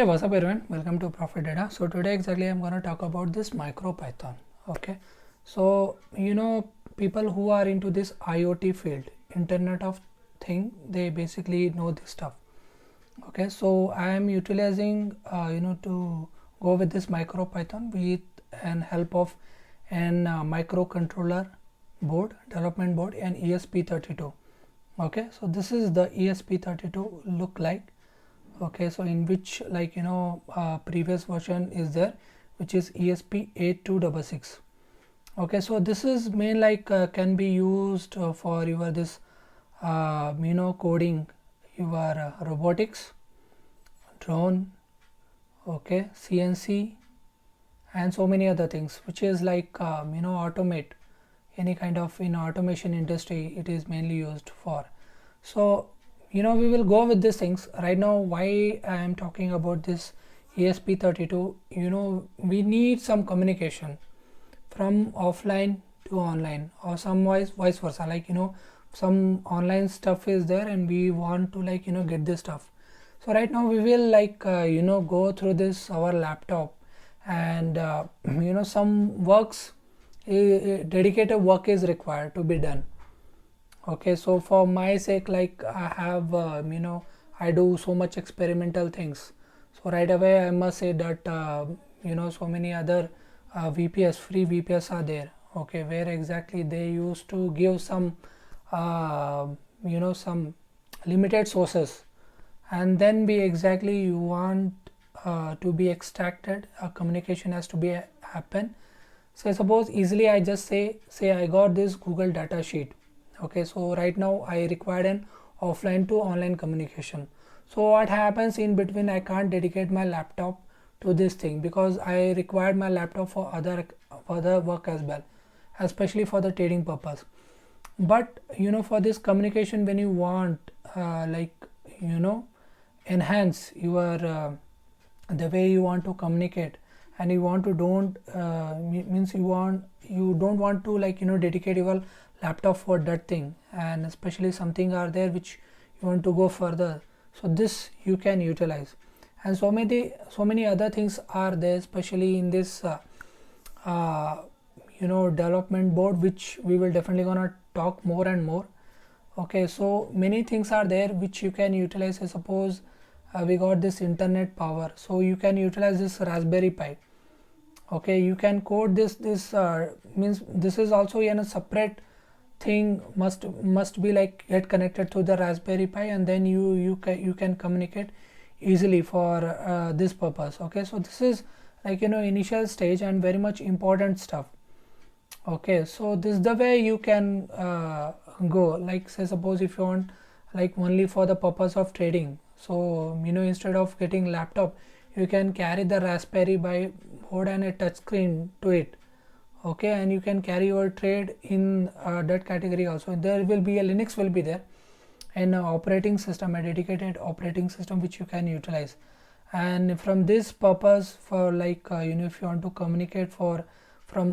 Hey, what's up everyone, welcome to Profit Data. So today exactly I'm going to talk about this MicroPython. Okay, so people who are into this IoT field, Internet of Thing, they basically know this stuff. Okay, so I am utilizing to go with this MicroPython with an help of an microcontroller board, development board, and ESP32. Okay, so this is the ESP32 look like. Okay, so in which previous version is there, which is ESP8266. Okay, so this is main can be used for your this coding your robotics, drone, okay, CNC, and so many other things, which is automate any kind of automation industry. It is mainly used for. So we will go with these things right now. Why I am talking about this ESP32, we need some communication from offline to online, or some vice versa, some online stuff is there and we want to get this stuff. So right now we will go through this our laptop, and some works, dedicated work is required to be done. Okay, so for my sake, I have I do so much experimental things. So right away I must say that so many other VPS, free VPS are there. Okay, where exactly they used to give some some limited sources, and then be exactly you want to be extracted, communication has to be happen. So suppose easily I just say I got this Google data sheet. Okay, so right now I required an offline to online communication. So what happens in between, I can't dedicate my laptop to this thing because I required my laptop for other work as well, especially for the trading purpose. But for this communication, when you want enhance your the way you want to communicate, and you want to don't means you don't want to dedicate your laptop for that thing, and especially something are there which you want to go further, so this you can utilize. And so many other things are there, especially in this development board, which we will definitely gonna talk more and more. Okay, so many things are there which you can utilize. I suppose we got this internet power, so you can utilize this Raspberry Pi. Okay, you can code this means this is also in a separate thing, must be get connected to the Raspberry Pi, and then you can communicate easily for this purpose. Okay, so this is initial stage and very much important stuff. Okay, so this is the way you can go, say suppose if you want only for the purpose of trading, so instead of getting laptop, you can carry the Raspberry Pi board and a touch screen to it. Okay, and you can carry your trade in that category also. There will be a Linux will be there, and operating system, a dedicated operating system which you can utilize. And from this purpose, for if you want to communicate from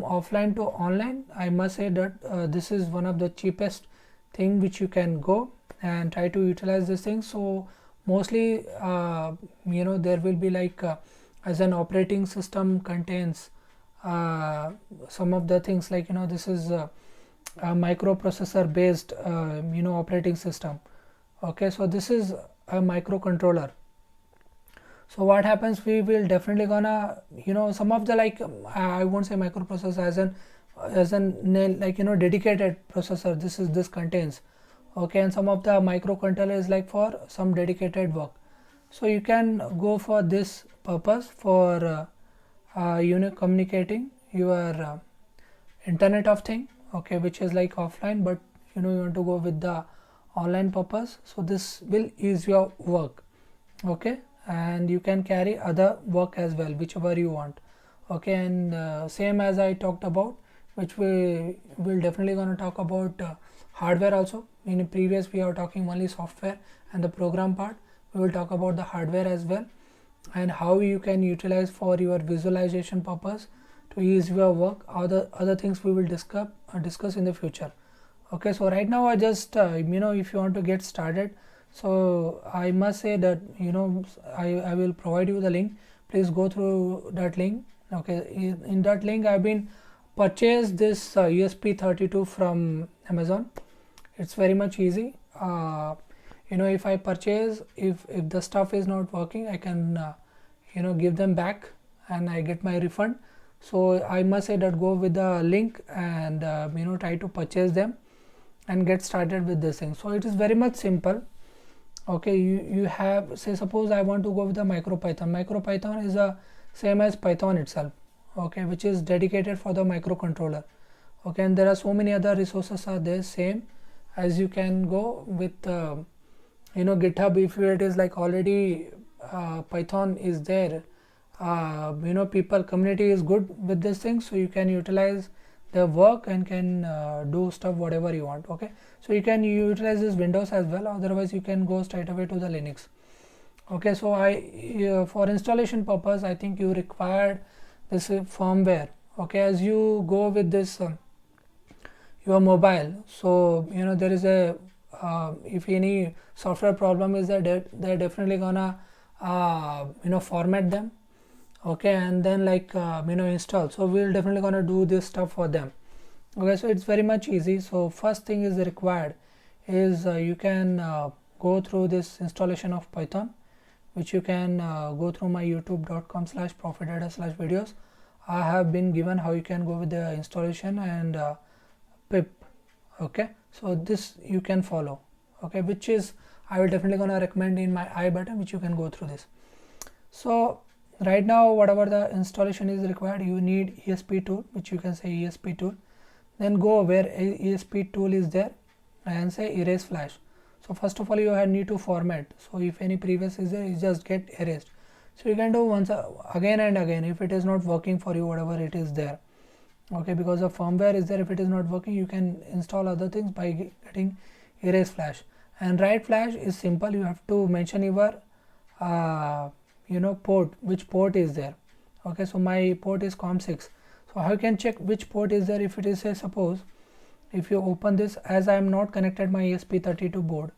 offline to online, I must say that this is one of the cheapest thing which you can go and try to utilize this thing. So mostly there will be as an operating system contains some of the things this is a microprocessor based operating system. Okay, so this is a microcontroller. So what happens, we will definitely gonna some of the I won't say microprocessor as an dedicated processor, this contains. Okay, and some of the microcontroller is for some dedicated work. So you can go for this purpose for communicating your internet of thing. Okay, which is offline, but you want to go with the online purpose, so this will ease your work. Okay, and you can carry other work as well, whichever you want. Okay, and same as I talked about, which we will definitely going to talk about hardware also. In the previous we are talking only software and the program part. We will talk about the hardware as well, and how you can utilize for your visualization purpose to ease your work. Other things we will discuss in the future. Okay, so right now I just if you want to get started, So I must say that I will provide you the link. Please go through that link. Okay, in that link I've been purchased this ESP32 from Amazon. It's very much easy. If I purchase, if the stuff is not working, I can give them back and I get my refund. So I must say that go with the link and try to purchase them and get started with this thing. So it is very much simple. Okay, you have, say suppose I want to go with the MicroPython. MicroPython is a same as Python itself, okay, which is dedicated for the microcontroller. Okay, and there are so many other resources are there same as you can go with GitHub. If it is like already Python is there, people community is good with this thing, so you can utilize their work and can do stuff whatever you want. Okay, so you can utilize this Windows as well, otherwise you can go straight away to the Linux. Okay, so for installation purpose I think you required this firmware. Okay, as you go with this your mobile, so there is a if any software problem is there, they're definitely gonna format them. Okay, and then like install. So we'll definitely gonna do this stuff for them. Okay, so it's very much easy. So first thing is required is you can go through this installation of Python, which you can go through my youtube.com/profitdata/videos. I have been given how you can go with the installation and pip. Okay, so this you can follow. Okay, which is I will definitely gonna recommend in my I button, which you can go through this. So right now whatever the installation is required, you need ESP tool, which you can say ESP tool. Then go where ESP tool is there and say erase flash. So first of all you need to format. So if any previous is there, you just get erased. So you can do once again and again if it is not working for you, whatever it is there. Okay, because the firmware is there, if it is not working you can install other things by getting erase flash. And write flash is simple. You have to mention your port, which port is there. Okay, so my port is COM6. So how you can check which port is there? If it is, say suppose if you open this, as I am not connected my ESP32 board.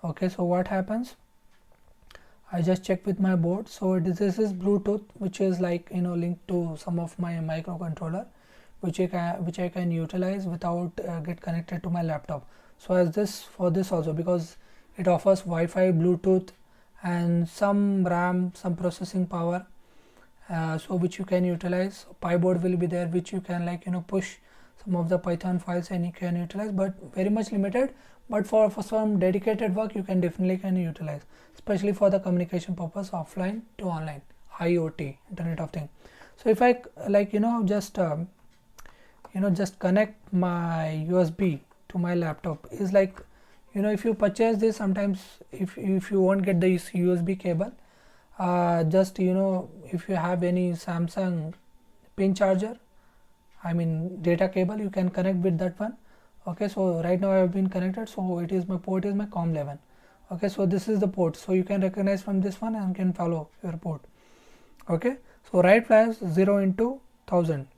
Okay, so what happens, I just check with my board. So this is Bluetooth, which is like linked to some of my microcontroller, which I can utilize without get connected to my laptop. So as this for this also, because it offers Wi-Fi, Bluetooth and some RAM, some processing power, so which you can utilize. PyBoard will be there, which you can push some of the Python files and you can utilize, but very much limited. But for some dedicated work you can definitely utilize, especially for the communication purpose, offline to online, IoT, Internet of Things. So if I just connect my USB to my laptop, is like if you purchase this, sometimes if you won't get the USB cable, just if you have any Samsung pin charger, I mean data cable, you can connect with that one. Okay, so right now I have been connected, so it is my port is my COM11. Okay, so this is the port, so you can recognize from this one and can follow your port. Okay, so write flash 0 into 1000.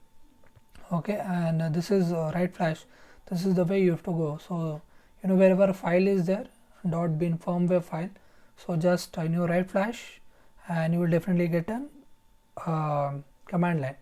Okay, and this is write flash. This is the way you have to go. So wherever a file is there, .bin firmware file, so just write flash and you will definitely get an command line.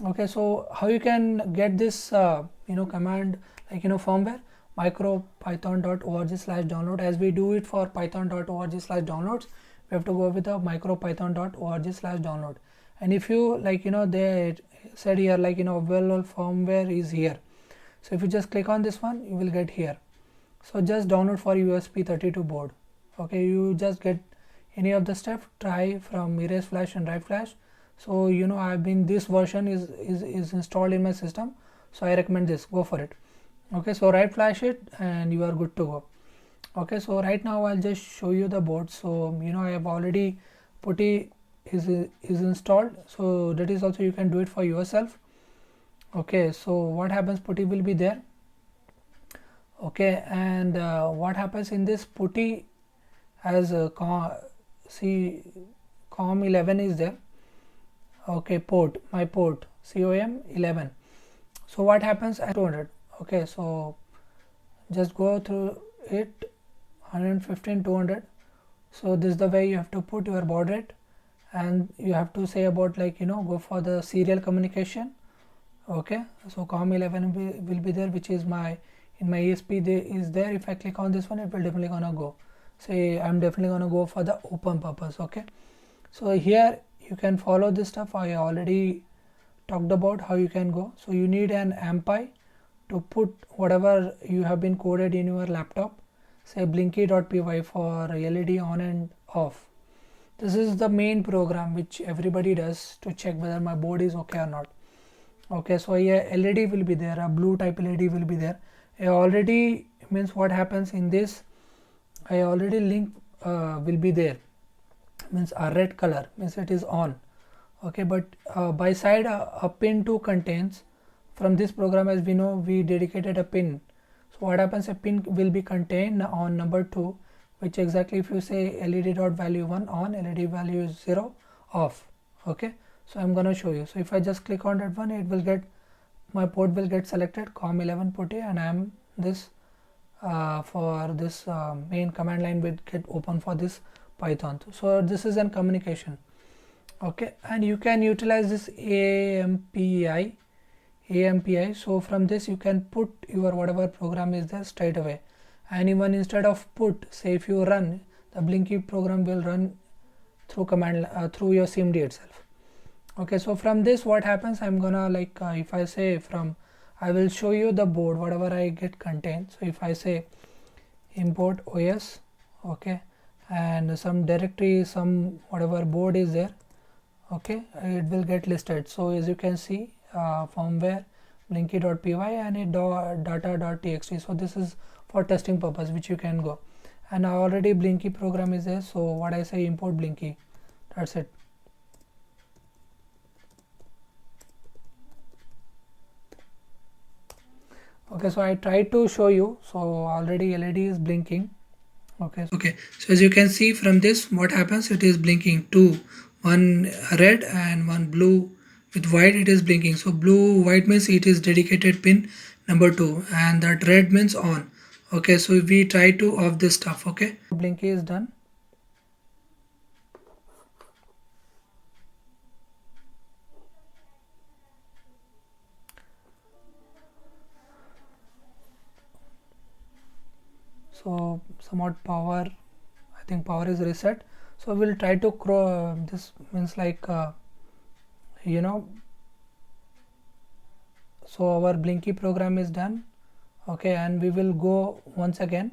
Okay, so how you can get this command firmware, micropython.org/download. As we do it for python.org/downloads, we have to go with the micropython.org/download. And if you they said here available firmware is here, so if you just click on this one, you will get here. So just download for ESP32 board. Okay, you just get any of the stuff, try from erase flash and write flash. So I've been, this version is installed in my system, so I recommend this, go for it. Okay, so write flash it and you are good to go. Okay, so right now I'll just show you the board. So I have already putty is installed, so that is also you can do it for yourself. Okay, so what happens, putty will be there. Okay, and what happens in this putty, as COM11 is there. Okay, port, my port COM11. So what happens at 200. Okay, so just go through it. 115 200. So this is the way you have to put your baud rate, and you have to say about like go for the serial communication. Okay, so COM11 will be there, which is my in my ESP is there. If I click on this one, it will definitely gonna go. Say I'm definitely gonna go for the open purpose. Okay, so here you can follow this stuff. I already talked about how you can go. So you need an ampy to put whatever you have been coded in your laptop, say blinky.py for LED on and off. This is the main program which everybody does to check whether my board is okay or not. Okay, so here LED will be there, a blue type LED will be there. I already means what happens in this, I already link will be there, means a red color means it is on. Okay, but by side a pin 2 contains, from this program as we know we dedicated a pin. So what happens, a pin will be contained on number 2, which exactly if you say LED dot value 1 on, LED value is 0 off. Okay, so I'm gonna show you. So if I just click on that one, it will get, my port will get selected COM11 put A, and I am this for this main command line will get open for this Python. So this is an communication. Okay, and you can utilize this AMPI. So from this you can put your whatever program is there straight away, and even instead of put, say if you run, the Blinky program will run through command through your CMD itself. Okay, so from this what happens, I'm gonna like if I say from, I will show you the board whatever I get contained. So if I say import OS, okay, and some directory, some whatever board is there, okay, it will get listed. So as you can see, firmware blinky.py and a data.txt. so this is for testing purpose which you can go, and already Blinky program is there. So what I say, import Blinky, that's it. Okay, so I tried to show you. So already LED is blinking. Okay, so as you can see from this what happens, it is blinking two, one red and one blue with white, it is blinking. So blue white means it is dedicated pin number 2, and that red means on. Okay, so we try to off this stuff. Okay, blinky is done. So somewhat power, I think power is reset. So we'll try to this means like so our Blinky program is done. Okay, and we will go once again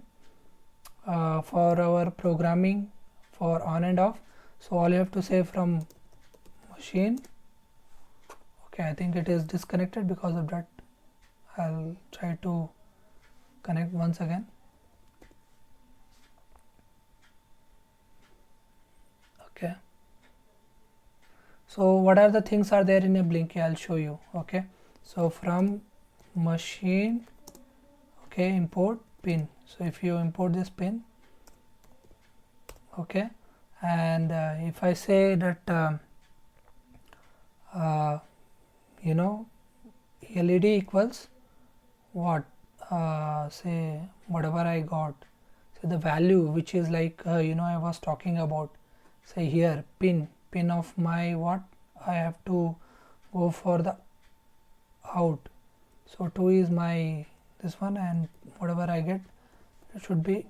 for our programming for on and off. So all you have to say from machine. Okay, I think it is disconnected, because of that I'll try to connect once again. Okay, so what are the things are there in a Blinky, I'll show you. Okay, so from machine, okay, import pin. So if you import this pin, okay, and if I say that LED equals what, say whatever I got, so the value which is like I was talking about, say here pin of my what, I have to go for the out. So 2 is my this one, and whatever I get, it should be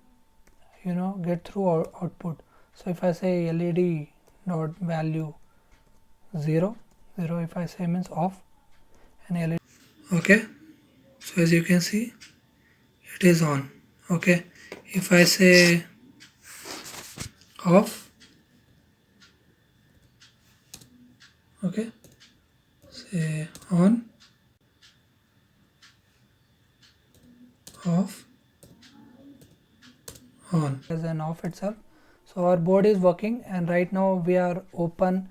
get through output. So if I say LED dot value 0, if I say means off, and LED. Okay, so as you can see it is on. Okay, if I say off, okay, say on, off, on, as an off itself. So our board is working, and right now we are open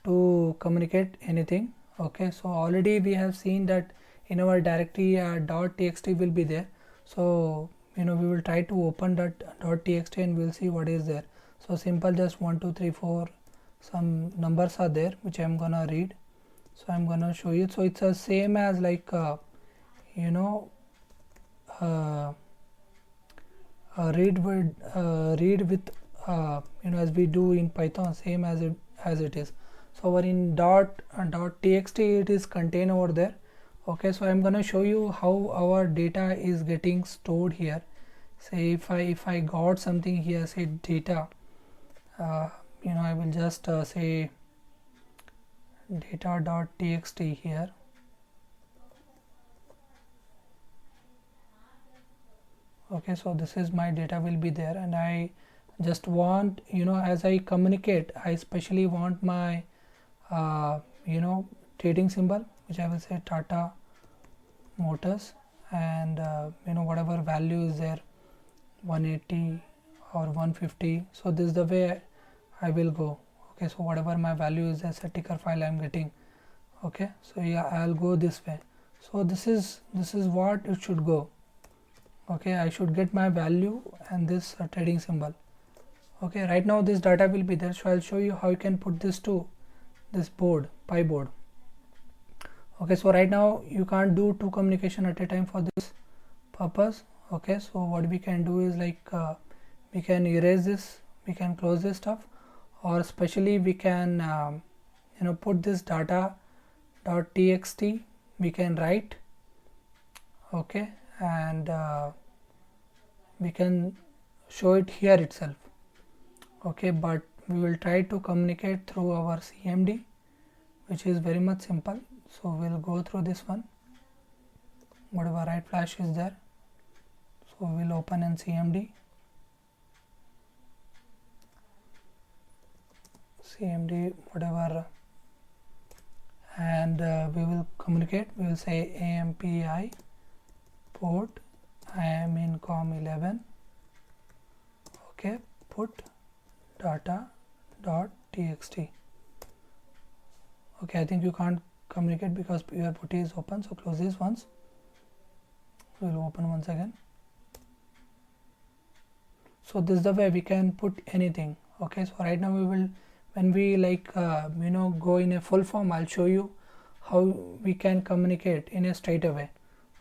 to communicate anything. Okay, so already we have seen that in our directory .txt will be there. So we will try to open that .txt and we'll see what is there. So simple, just 1 2 3 4, some numbers are there which I'm gonna read. So I'm gonna show you. So it's the same as like read with as we do in Python, same as it is. So over in .txt it is contained over there. Okay, so I'm gonna show you how our data is getting stored here. Say if I got something here, say data, I will just say data.txt here. Okay, so this is my data will be there, and I just want, as I communicate, I especially want my trading symbol, which I will say Tata Motors, and whatever value is there, 180 or 150. So this is the way I will go. Okay, so whatever my value is as a ticker file I'm getting. Okay, so yeah, I'll go this way. So this is what it should go. Okay, I should get my value and this trading symbol. Okay, right now this data will be there, so I'll show you how you can put this to this board, Pi board. Okay, so right now you can't do two communication at a time for this purpose. Okay, so what we can do is like we can erase this, we can close this stuff, or especially we can put this data.txt, we can write. Okay, and we can show it here itself. Okay, but we will try to communicate through our CMD, which is very much simple. So we'll go through this one, whatever write flash is there. So we'll open in CMD, whatever, and we will communicate. We will say AMPI port, I am in COM11. Okay, put data.txt. Okay, I think you can't communicate because your putty is open, so close this once. We will open once again. So this is the way we can put anything. Okay, so right now we will, when we go in a full form, I'll show you how we can communicate in a straight away.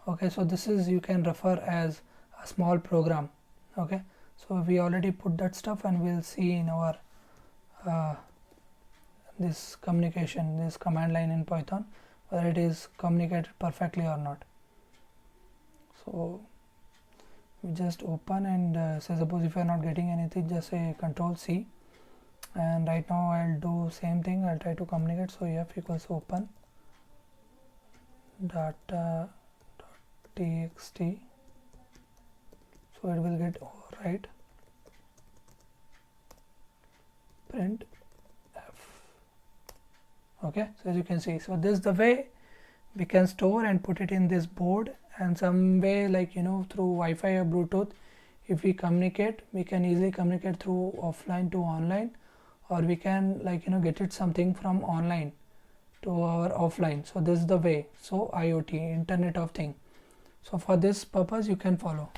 Okay, so this is, you can refer as a small program. Okay, so we already put that stuff, and we'll see in our this communication, this command line in Python, whether it is communicated perfectly or not. So we just open and say, suppose if you are not getting anything, just say Control C, and right now I'll do same thing. I'll try to communicate. So F equals open data.txt, so it will get overwrite print F. Okay, so as you can see, so this is the way we can store and put it in this board, and some way through Wi-Fi or Bluetooth, if we communicate, we can easily communicate through offline to online, or we can get it something from online to our offline. So this is the way. So IoT, Internet of Thing. So for this purpose you can follow.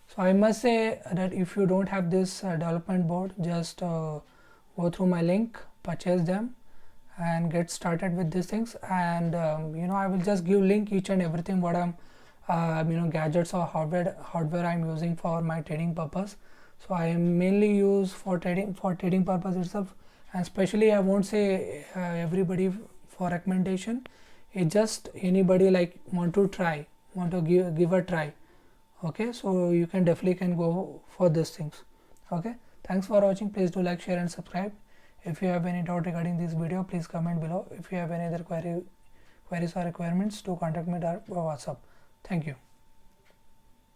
So I must say that if you don't have this development board, just go through my link, purchase them, and get started with these things. And I will just give link each and everything what I'm gadgets or hardware I'm using for my trading purpose. So I mainly use for trading purpose itself, and especially I won't say everybody for recommendation. It's just anybody want to give a try. Okay, so you can definitely go for these things. Okay, thanks for watching. Please do like, share and subscribe. If you have any doubt regarding this video, please comment below. If you have any other queries or requirements, do contact me at WhatsApp. Thank you.